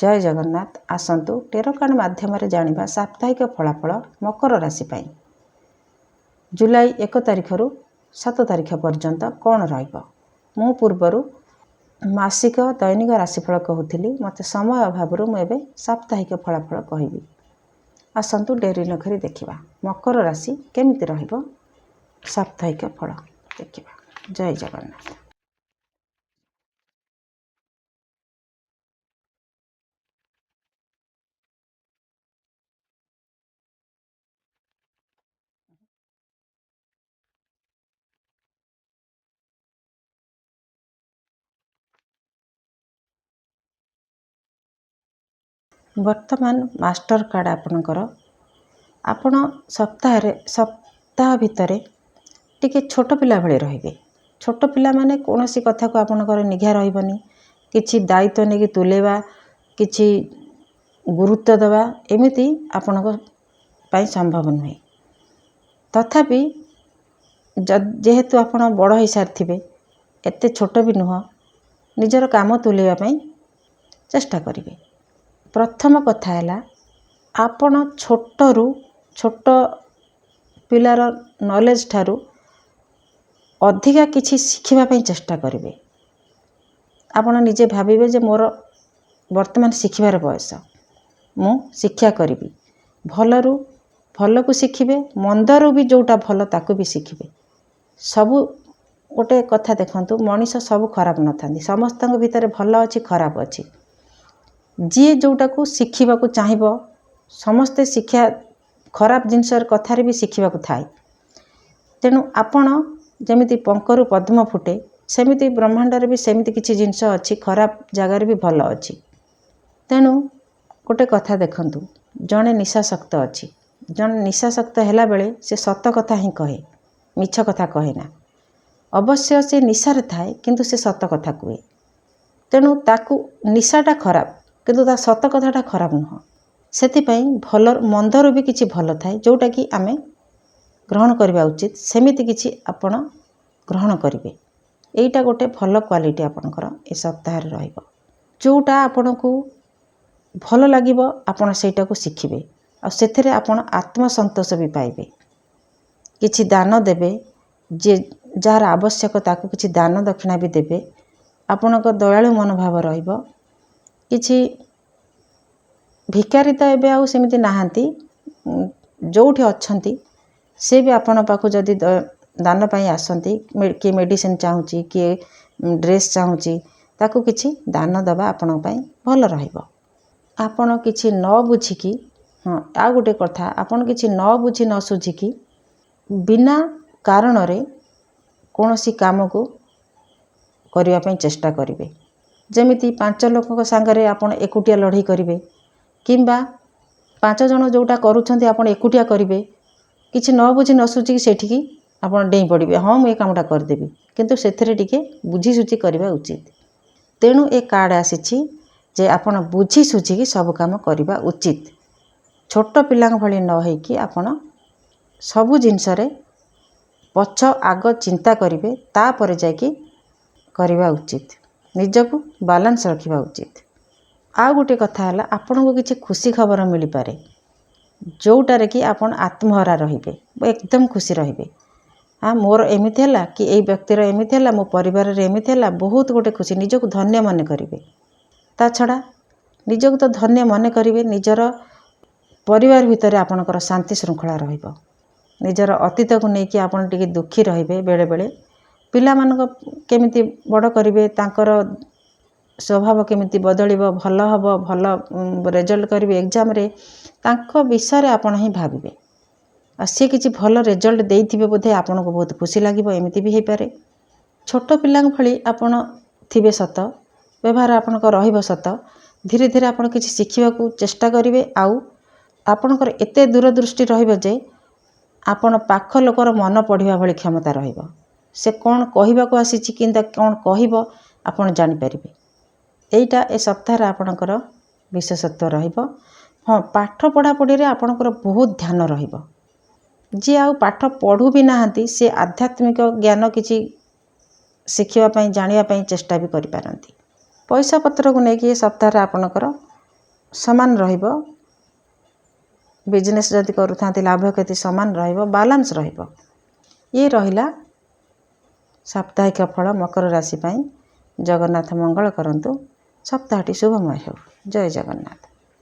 जय Jagannath. आसतु tarot card माध्यम जानिबा साप्ताहिक फलाफल मकर राशि पाई जुलाई 1 तारिख रु 7 तारिख पर्यंत कौन रहिबो। मु पूर्वर मासिक दैनिक राशिफल कहूली, मत समय अभाव मुझे साप्ताहिक फलाफल कहबी। आसतु डेरी नखरी देखिबा मकर राशि केमिति रहिबो, साप्ताहिक फल देखिबा। जय जगन्नाथ। वर्तमान मास्टर कार्ड आपणकर आपण सप्ताह भितर टिके छोट पिला भले रहिबे। छोट पिला माने कोनोसी कथा को आपणकर निघा रहिबनी, किछि दायित्व नेकी तुलेबा, किछि गुरुत्व देवा एमिति आपणक पाई संभव नुहे। तथापि जेहेतु आपण बड़ हो सारी एते छोट भी नुह, निजर काम तुलेबा पाई चेष्टा करिवे। प्रथम कथा है आपण छोट पिलार नॉलेज ठारू अधिका किछि शिखिबा पाई चेष्टा करिवे। आपण निजे भाबिबे जे मोर वर्तमान शिखिबार बयस, मु शिक्षा करिबी। भलरू भल को शिखिबे, मंदरू भी जोटा भल ताकू भी शिखिबे। सबु गोटे कथा देखंतु, मनीष सबु खराब न थांदी, समस्त भितर भल अच्छी खराब अच्छी। जी जोटा को शिखिबा को चाहिबो, समस्ते शिक्षा खराब जिनसर कथारे भी शिखिबा को थाए। तेणु आपण जमिति पंकरु पद्म फुटे, सेमिति ब्रह्मांडर भी सेमिति किछि जिनस अच्छी, खराब जगार भी भल अच्छी। तेणु गोटे कथा देखंतु, जने निशाशक्त अच्छी, जने निशाशक्त हैला बेले से सत कथा ही कहे, मिछ कथा कहे ना। अवश्य से निशारे थाए किंतु से सत कथा कहे। तेणु ताकू निशाटा खराब किंतु ता सत कथाटा खराब नुह। सेतिपई भल मंदरू भी किछि भल थाए जोटा कि आमे ग्रहण करबा उचित। सेमिति किछि आपण ग्रहण करिवे। एइटा गोटे भल क्वालिटी आपणकर ए सप्ताह रे रहइबो। जोटा आपणकू भल लागिबो आपण सेटा को शिखिबे, आ सेथिरे आपण आत्मसंतोष भी पाइबे। किछि दान देबे, जे जार आवश्यक ताकू किछि दान दक्षिणा भी देबे। आपणक दयालु मनोभाव रहिबो। किछि भिकारी तो एबे आउ सेमिति नाहांती, जोठी अछंती से भी आपण पाखु जदि दान पाई आसंती, कि मेडिसिन चाहूची, कि ड्रेस चाहूची, ताकू किछि दान दबा आपण पाई भल रहिबो। आपण किछि न बुझिकी, आ गोटे कथा, आपण किछि न बुझी न सुझिकी बिना कारण रे कोनोसी काम को करिया पाई चेष्टा करिवे। जेमिति 5 लोकक संगरे आपण एकुटिया लड़ाई करिवे, किंबा 5 जन जोटा करूछंती आपण एकुटिया करिवे। किछि न बुझी न सुझी सेठिकी आपण डेई पड़िबे, हाँ मु ए कामटा कर देबी, किंतु सेथिरे टिके बुझी सुझी करबा उचित। तेणु ए कार्ड आसीछि जे आपण बुझी सुझी सब काम करबा उचित। छोट पिलांग भली न होइकी आपण सबु जिनसरे पछ आग चिंता करिवे, तापर जाकी करबा उचित। निजको बैलेंस रखिबा उचित। आ गोटे कथा है, आपण को किसी खुशी खबर मिल पारे जोटारे कि आपण आत्महरा रहिबे, एकदम खुशी रहिबे। हाँ मोर एमिति हैला कि एई व्यक्तिर एमिति हैला, मो परिवार रे एमिति हैला, बहुत गोटे खुशी, निजको धन्य मन करिवे। ता छड़ा निजको तो धन्य मन करिवे, निजर परिवार भितर आपणकर शांति श्रृंखला रहिबो। निजर अतीत को नेकी आपण टिके दुखी रहिबे। बेले बेले पिला मानक केमिति बड़ करिवे, तांकर स्वभाव केमिति बदलिबो, भल हबो, भल रिजल्ट करिवे एग्जाम रे, तांको विषय रे आपण ही भाबिबे। आ से किछि भल रिजल्ट देइथिबे बोधे आपण को बहुत खुशी लागिबो, एमिति भी हे पारे। छोट पिलांग भली आपण थिबे सत, व्यवहार आपण को रहिबो सत, धीरे धीरे आपण किछि शिखिबा को चेष्टा करिवे। आउ आपणकर एते दूरदृष्टि रहिबो जे आपण पाख लोकर मन पढ़िबा भली क्षमता रहिबो। से कौन कहबा को आसीछि किंदा कौन कहबो आपण जानि परिबे। एइटा ए सप्ताह आपणकर विशेषत्व रहिबो। हाँ पाठ पढ़ा पढ़ी रे आपणकर बहुत ध्यान रहिबो। जे आउ पाठ पढ़ू भी नाहांती, से आध्यात्मिक ज्ञान किछि शिखिबा पई जानिबा पई चेष्टा भी करि पारंती। पैसा पत्र को नेकी ए सप्ताह आपणकर ସମାନ ରହିବ। ବିଜନେସ୍ ଯଦି କରୁଥାନ୍ତି ଲାଭ କ୍ଷତି ସମାନ ରହିବ, ବାଲାନ୍ସ ରହିବ। ଇଏ ରହିଲା ସାପ୍ତାହିକ ଫଳ ମକର ରାଶି ପାଇଁ। ଜଗନ୍ନାଥ ମଙ୍ଗଳ କରନ୍ତୁ। ସପ୍ତାହଟି ଶୁଭମୟ ହେଉ। ଜୟ ଜଗନ୍ନାଥ।